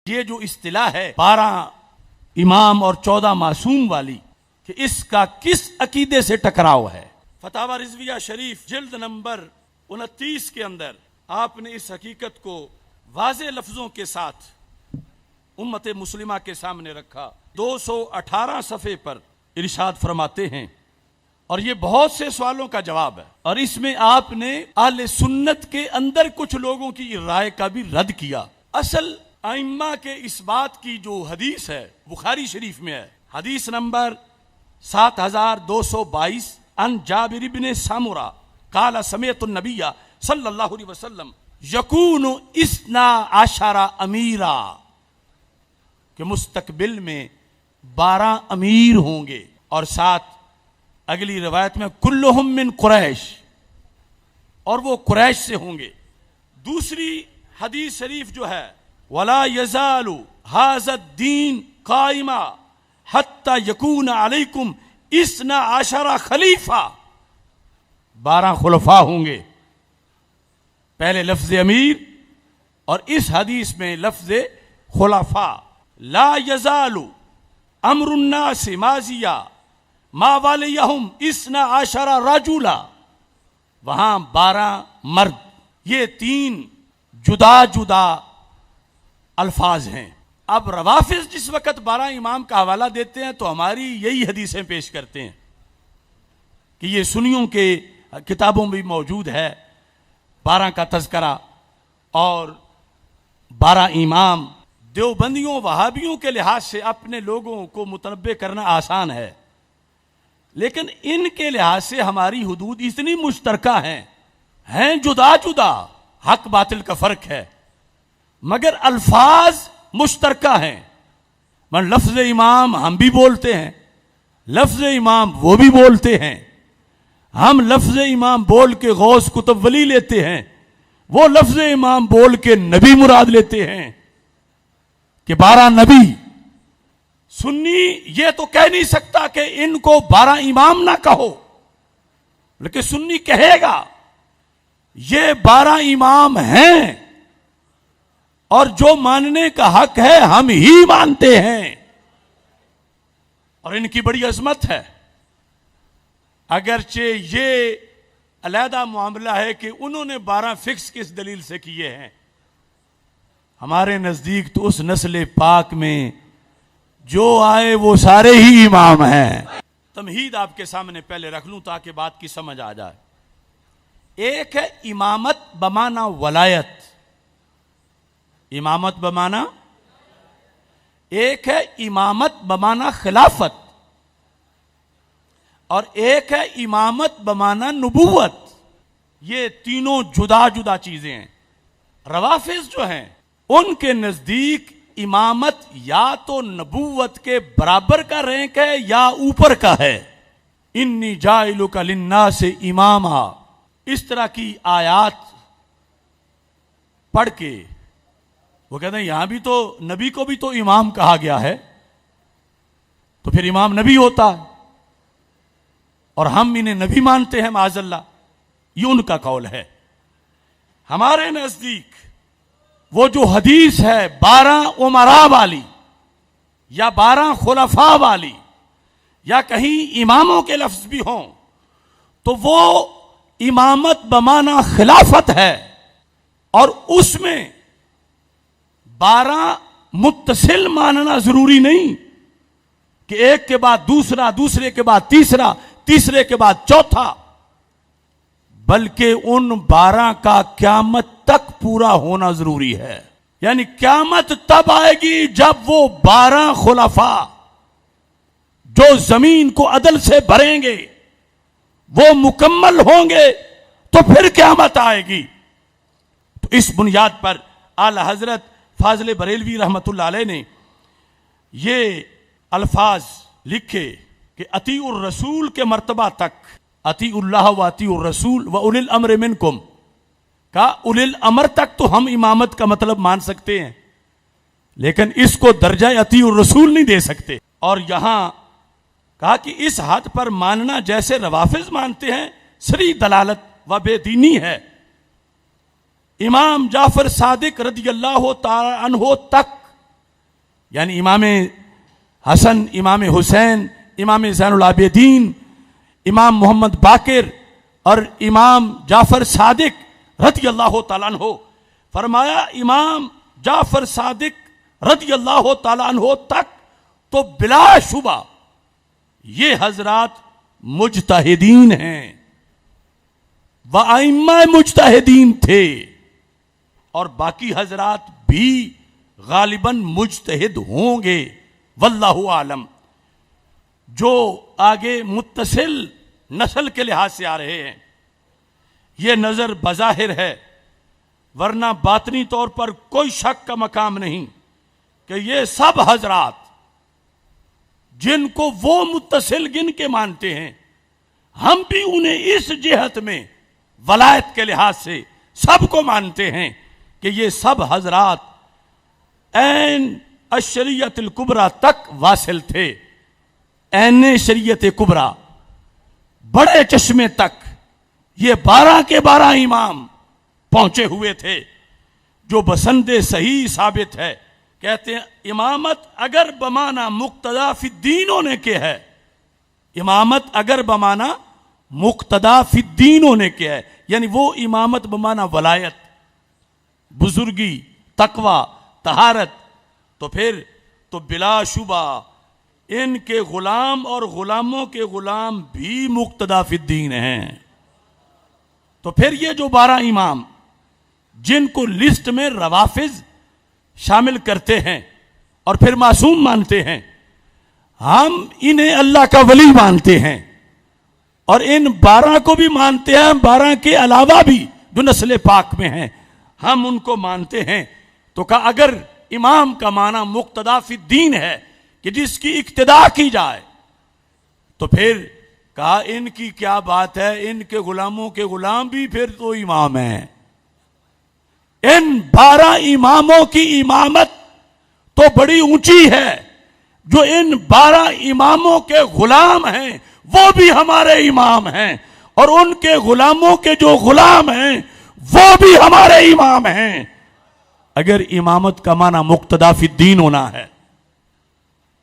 یہ جو اصطلاح ہے 12 امام اور 14 معصوم والی کہ اس کا کس عقیدے سے ٹکراؤ ہے، فتاوی رضویہ شریف جلد نمبر 29 کے اندر آپ نے اس حقیقت کو واضح لفظوں کے ساتھ امت مسلمہ کے سامنے رکھا۔ 218 صفحے پر ارشاد فرماتے ہیں، اور یہ بہت سے سوالوں کا جواب ہے، اور اس میں آپ نے اہل سنت کے اندر کچھ لوگوں کی رائے کا بھی رد کیا۔ اصل ائمہ کے اس بات کی جو حدیث ہے بخاری شریف میں ہے، حدیث نمبر 7222 عن جابر بن سمرہ قال سمعت النبی صلی اللہ علیہ وسلم یکون 12 امیرا، کہ مستقبل میں 12 امیر ہوں گے، اور ساتھ اگلی روایت میں کلہم من قریش، اور وہ قریش سے ہوں گے۔ دوسری حدیث شریف جو ہے وَلَا يَزَالُ هَذَا الدِّينُ قَائِمًا حَتَّى يَكُونَ عَلَيْكُمْ 12 خلیفہ، 12 خلفاء ہوں گے۔ پہلے لفظ امیر اور اس حدیث میں لفظ خلفاء۔ لا يزال امر الناس ماضیا ما والیہم 12 رجلا، وہاں 12 مرد، یہ 3 جدا جدا الفاظ ہیں۔ اب روافض جس وقت 12 امام کا حوالہ دیتے ہیں تو ہماری یہی حدیثیں پیش کرتے ہیں کہ یہ سنیوں کے کتابوں میں بھی موجود ہے 12 کا تذکرہ، اور 12 امام۔ دیوبندیوں وہابیوں کے لحاظ سے اپنے لوگوں کو متنبع کرنا آسان ہے، لیکن ان کے لحاظ سے ہماری حدود اتنی مشترکہ ہیں جدا جدا، حق باطل کا فرق ہے مگر الفاظ مشترکہ ہیں۔ من لفظ امام ہم بھی بولتے ہیں، لفظ امام وہ بھی بولتے ہیں، ہم لفظ امام بول کے غوث کتب ولی لیتے ہیں، وہ لفظ امام بول کے نبی مراد لیتے ہیں کہ 12 نبی۔ سنی یہ تو کہہ نہیں سکتا کہ ان کو 12 امام نہ کہو، بلکہ سنی کہے گا یہ 12 امام ہیں، اور جو ماننے کا حق ہے ہم ہی مانتے ہیں، اور ان کی بڑی عظمت ہے۔ اگرچہ یہ علیحدہ معاملہ ہے کہ انہوں نے 12 فکس کس دلیل سے کیے ہیں، ہمارے نزدیک تو اس نسل پاک میں جو آئے وہ سارے ہی امام ہیں۔ تمہید آپ کے سامنے پہلے رکھ لوں تاکہ بات کی سمجھ آ جائے۔ ایک ہے امامت بمعنی ولایت، امامت بمعنی، ایک ہے امامت بمعنی خلافت، اور ایک ہے امامت بمعنی نبوت۔ یہ تینوں جدا جدا چیزیں ہیں۔ روافض جو ہیں ان کے نزدیک امامت یا تو نبوت کے برابر کا رینک ہے یا اوپر کا ہے۔ انی جاعلک للناس اماما، اس طرح کی آیات پڑھ کے وہ کہتے ہیں یہاں بھی تو نبی کو بھی تو امام کہا گیا ہے، تو پھر امام نبی ہوتا ہے، اور ہم انہیں نبی مانتے ہیں معاذ اللہ۔ یہ ان کا قول ہے۔ ہمارے نزدیک وہ جو حدیث ہے 12 امراء والی یا 12 خلفاء والی، یا کہیں اماموں کے لفظ بھی ہوں، تو وہ امامت بمعنی خلافت ہے، اور اس میں 12 متصل ماننا ضروری نہیں کہ ایک کے بعد دوسرا، دوسرے کے بعد تیسرا، تیسرے کے بعد چوتھا، بلکہ ان 12 کا قیامت تک پورا ہونا ضروری ہے۔ یعنی قیامت تب آئے گی جب وہ 12 خلفاء جو زمین کو عدل سے بھریں گے وہ مکمل ہوں گے، تو پھر قیامت آئے گی۔ تو اس بنیاد پر اعلی حضرت فاضل بریلوی رحمت اللہ علیہ نے یہ الفاظ لکھے کہ اطیع الرسول کے مرتبہ تک، اطیع اللہ و اطیع الرسول و اولی الامر منکم، کا اولی الامر تک تو ہم امامت کا مطلب مان سکتے ہیں، لیکن اس کو درجہ اطیع الرسول نہیں دے سکتے۔ اور یہاں کہا کہ اس حد پر ماننا جیسے روافض مانتے ہیں سری دلالت و بے دینی ہے۔ امام جعفر صادق رضی اللہ تعالی عنہ تک یعنی امام حسن، امام حسین، امام زین العابدین، امام محمد باقر اور امام جعفر صادق رضی اللہ تعالیٰ عنہ. فرمایا امام جعفر صادق رضی اللہ تعالیٰ عنہ تک تو بلا شبہ یہ حضرات مجتہدین ہیں، وائمہ مجتہدین تھے، اور باقی حضرات بھی غالباً مجتہد ہوں گے، واللہ عالم. جو آگے متصل نسل کے لحاظ سے آ رہے ہیں یہ نظر بظاہر ہے، ورنہ باطنی طور پر کوئی شک کا مقام نہیں کہ یہ سب حضرات جن کو وہ متصل گن کے مانتے ہیں، ہم بھی انہیں اس جہت میں ولایت کے لحاظ سے سب کو مانتے ہیں کہ یہ سب حضرات عین الشریعت الکبریٰ تک واصل تھے. عین شریعت کبریٰ بڑے چشمے تک یہ 12 کے 12 امام پہنچے ہوئے تھے، جو بسند صحیح ثابت ہے. کہتے ہیں امامت اگر بمانا مقتدا فی الدین ہونے کے ہے، امامت اگر بمانا مقتدا فی الدین ہونے کے ہے، یعنی وہ امامت بمانا ولایت، بزرگی، تقوی، طہارت، تو پھر تو بلا شبہ ان کے غلام اور غلاموں کے غلام بھی مقتدا فی الدین ہیں. تو پھر یہ جو 12 امام جن کو لسٹ میں روافض شامل کرتے ہیں اور پھر معصوم مانتے ہیں، ہم انہیں اللہ کا ولی مانتے ہیں، اور ان 12 کو بھی مانتے ہیں، 12 کے علاوہ بھی جو نسل پاک میں ہیں ہم ان کو مانتے ہیں. تو کہا اگر امام کا معنی مقتدا فی الدین ہے کہ جس کی اقتداء کی جائے، تو پھر کہا ان کی کیا بات ہے، ان کے غلاموں کے غلام بھی پھر تو امام ہیں. ان 12 اماموں کی امامت تو بڑی اونچی ہے، جو ان 12 اماموں کے غلام ہیں وہ بھی ہمارے امام ہیں، اور ان کے غلاموں کے جو غلام ہیں وہ بھی ہمارے امام ہیں، اگر امامت کا معنی مقتدا فی الدین ہونا ہے.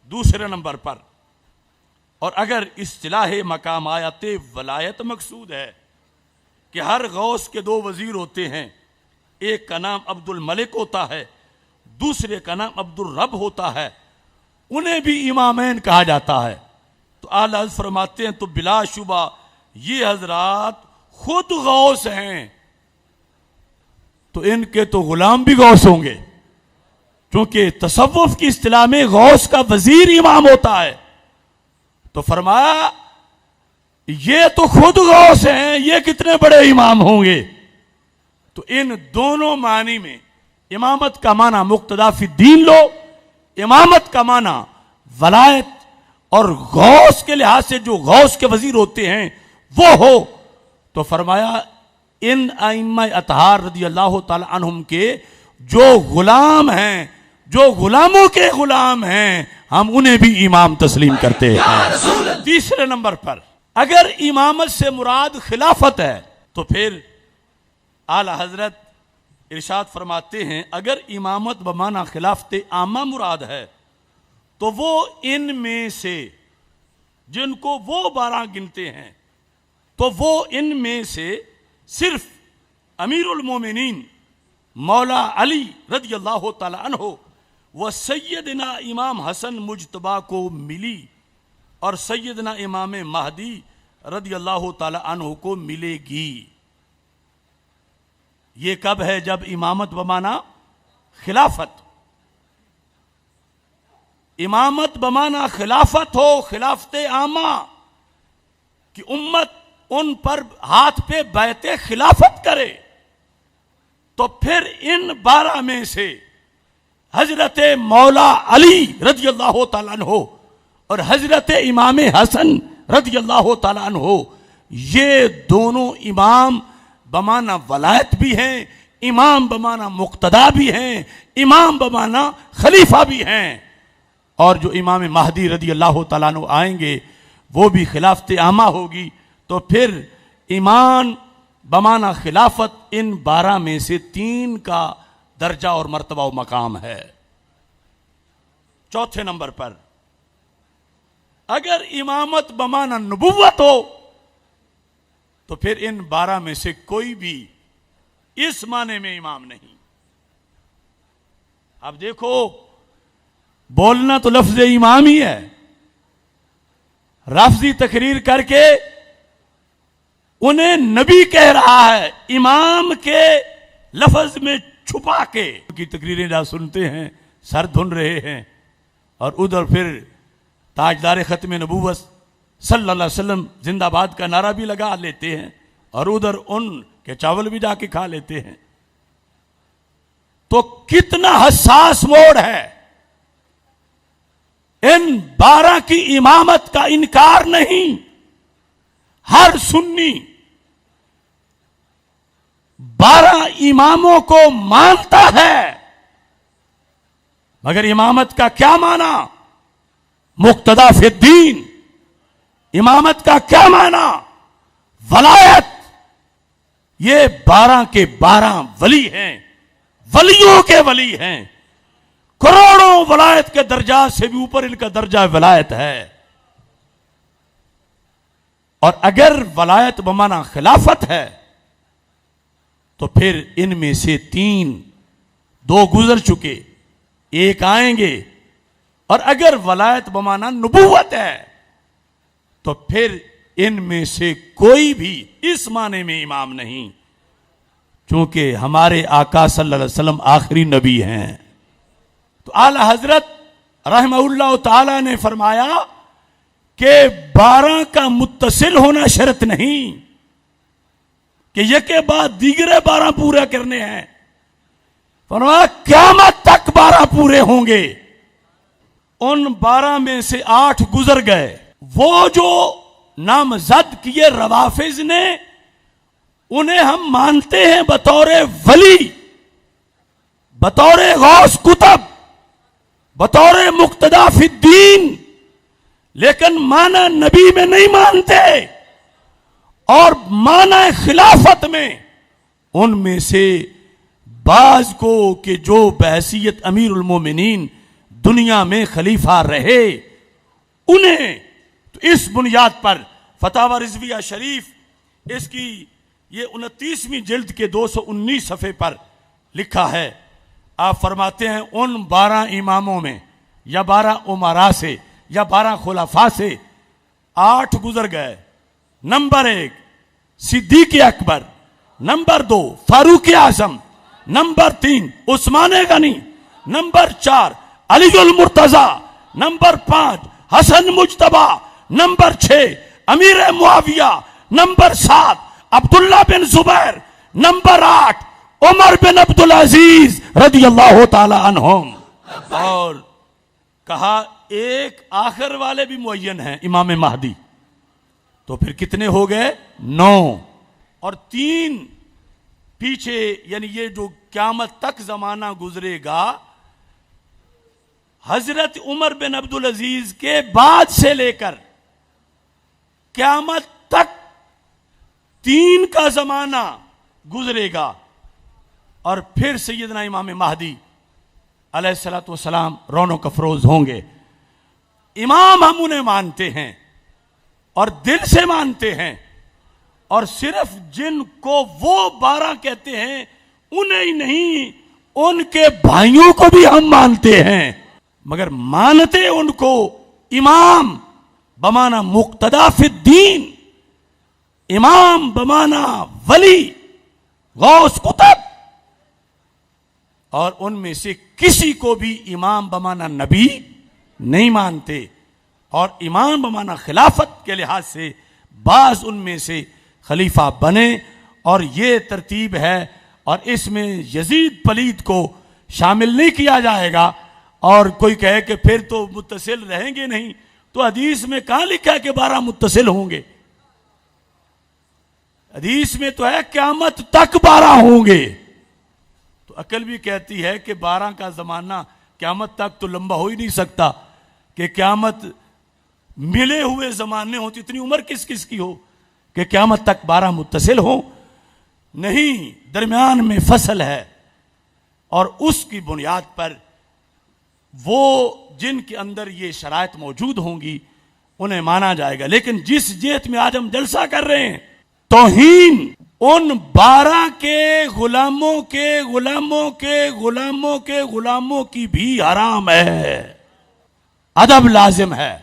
دوسرے نمبر پر، اور اگر اصطلاح مقام آیت ولایت مقصود ہے کہ ہر غوث کے 2 وزیر ہوتے ہیں، ایک کا نام عبد الملک ہوتا ہے، دوسرے کا نام عبد الرب ہوتا ہے، انہیں بھی امامین کہا جاتا ہے. تو اعلیٰ حضرت فرماتے ہیں تو بلا شبہ یہ حضرات خود غوث ہیں، تو ان کے تو غلام بھی غوث ہوں گے، کیونکہ تصوف کی اصطلاح میں غوث کا وزیر امام ہوتا ہے. تو فرمایا یہ تو خود غوث ہیں، یہ کتنے بڑے امام ہوں گے. تو ان دونوں معنی میں امامت کا معنی مقتدا فی الدین لو، امامت کا معنی ولایت اور غوث کے لحاظ سے جو غوث کے وزیر ہوتے ہیں وہ ہو. تو فرمایا ان ائمہ اطہار رضی اللہ تعالی عنہم کے جو غلام ہیں، جو غلاموں کے غلام ہیں، ہم انہیں بھی امام تسلیم کرتے ہیں. تیسرے نمبر پر اگر امامت سے مراد خلافت ہے تو پھر اعلی حضرت ارشاد فرماتے ہیں اگر امامت بمعنی خلافت عامہ مراد ہے تو وہ ان میں سے جن کو وہ 12 گنتے ہیں، تو وہ ان میں سے صرف امیر المومنین مولا علی رضی اللہ تعالی عنہ و سیدنا امام حسن مجتبیٰ کو ملی، اور سیدنا امام مہدی رضی اللہ تعالی عنہ کو ملے گی. یہ کب ہے؟ جب امامت بمعنی خلافت، امامت بمعنی خلافت ہو، خلافت عامہ کہ امت ان پر ہاتھ پہ بیعت خلافت کرے. تو پھر ان 12 میں سے حضرت مولا علی رضی اللہ تعالیٰ عنہ اور حضرت امام حسن رضی اللہ تعالیٰ عنہ، یہ دونوں امام بمعنی ولایت بھی ہیں، امام بمعنی مقتدا بھی ہیں، امام بمعنی خلیفہ بھی ہیں. اور جو امام مہدی رضی اللہ تعالیٰ عنہ آئیں گے وہ بھی خلافت عامہ ہوگی. تو پھر ایمان بمعنی خلافت ان 12 میں سے 3 کا درجہ اور مرتبہ و مقام ہے. چوتھے نمبر پر اگر امامت بمانا نبوت ہو تو پھر ان 12 میں سے کوئی بھی اس معنی میں امام نہیں. اب دیکھو بولنا تو لفظ امام ہی ہے، لفظی تقریر کر کے انہیں نبی کہہ رہا ہے، امام کے لفظ میں چھپا کے کی تقریریں جہاں سنتے ہیں سر دھن رہے ہیں، اور ادھر پھر تاجدار ختم نبوت صلی اللہ علیہ وسلم زندہ باد کا نعرہ بھی لگا لیتے ہیں، اور ادھر ان کے چاول بھی جا کے کھا لیتے ہیں. تو کتنا حساس موڑ ہے. ان 12 کی امامت کا انکار نہیں، ہر سنی 12 اماموں کو مانتا ہے، مگر امامت کا کیا معنی؟ مقتدا فی الدین. امامت کا کیا معنی؟ ولایت. یہ 12 کے 12 ولی ہیں، ولیوں کے ولی ہیں، کروڑوں ولایت کے درجات سے بھی اوپر ان کا درجہ ولایت ہے. اور اگر ولایت بمانا خلافت ہے تو پھر ان میں سے 2 گزر چکے، 1 آئیں گے. اور اگر ولایت بمانا نبوت ہے تو پھر ان میں سے کوئی بھی اس معنی میں امام نہیں، چونکہ ہمارے آقا صلی اللہ علیہ وسلم آخری نبی ہیں. تو اعلی حضرت رحمہ اللہ تعالی نے فرمایا کہ 12 کا متصل ہونا شرط نہیں کہ یک کے بعد دیگرے 12 پورے کرنے ہیں. فرمایا قیامت تک 12 پورے ہوں گے. ان 12 میں سے 8 گزر گئے. وہ جو نامزد کیے روافض نے، انہیں ہم مانتے ہیں بطور ولی، بطور غوث کتب، بطور مقتدا فی الدین، لیکن معنی نبی میں نہیں مانتے. اور معنی خلافت میں ان میں سے بعض کو کہ جو بحیثیت امیر المومنین دنیا میں خلیفہ رہے، انہیں تو اس بنیاد پر فتاوی رضویہ شریف اس کی یہ 29ویں جلد کے 219 صفحے پر لکھا ہے. آپ فرماتے ہیں ان 12 اماموں میں یا 12 امراء سے یا 12 خلفاء سے 8 گزر گئے. نمبر 1 صدیق اکبر، نمبر 2 فاروق اعظم، نمبر 3 عثمان غنی، نمبر 4 علی المرتضی، نمبر 5 حسن مجتبی، نمبر 6 امیر معاویہ، نمبر 7 عبداللہ بن زبیر، نمبر 8 عمر بن عبدالعزیز رضی اللہ تعالی عنہم. اور کہا ایک آخر والے بھی معین ہیں، امام مہدی. تو پھر کتنے ہو گئے؟ 9. اور 3 پیچھے، یعنی یہ جو قیامت تک زمانہ گزرے گا، حضرت عمر بن عبدالعزیز کے بعد سے لے کر قیامت تک 3 کا زمانہ گزرے گا. اور پھر سیدنا امام مہدی علیہ الصلوۃ والسلام رونق افروز ہوں گے. امام ہم انہیں مانتے ہیں اور دل سے مانتے ہیں، اور صرف جن کو وہ 12 کہتے ہیں انہیں ہی نہیں، ان کے بھائیوں کو بھی ہم مانتے ہیں، مگر مانتے ان کو امام بمانا مقتدا فی الدین، امام بمانا ولی، غوث کتب. اور ان میں سے کسی کو بھی امام بمانا نبی نہیں مانتے. اور امام بمانا خلافت کے لحاظ سے بعض ان میں سے خلیفہ بنے، اور یہ ترتیب ہے. اور اس میں یزید پلید کو شامل نہیں کیا جائے گا. اور کوئی کہے کہ پھر تو متصل رہیں گے نہیں، تو حدیث میں کہاں لکھا ہے کہ 12 متصل ہوں گے؟ حدیث میں تو ہے قیامت تک 12 ہوں گے. تو عقل بھی کہتی ہے کہ 12 کا زمانہ قیامت تک تو لمبا ہو ہی نہیں سکتا کہ قیامت ملے ہوئے زمانے ہوں. تو اتنی عمر کس کس کی ہو کہ قیامت تک 12 متصل ہوں؟ نہیں، درمیان میں فصل ہے، اور اس کی بنیاد پر وہ جن کے اندر یہ شرائط موجود ہوں گی انہیں مانا جائے گا. لیکن جس جیت میں آج ہم جلسہ کر رہے ہیں، توہین ان 12 کے غلاموں کے غلاموں کے غلاموں کے غلاموں کی بھی حرام ہے. ادب لازم ہے،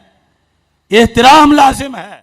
احترام لازم ہے.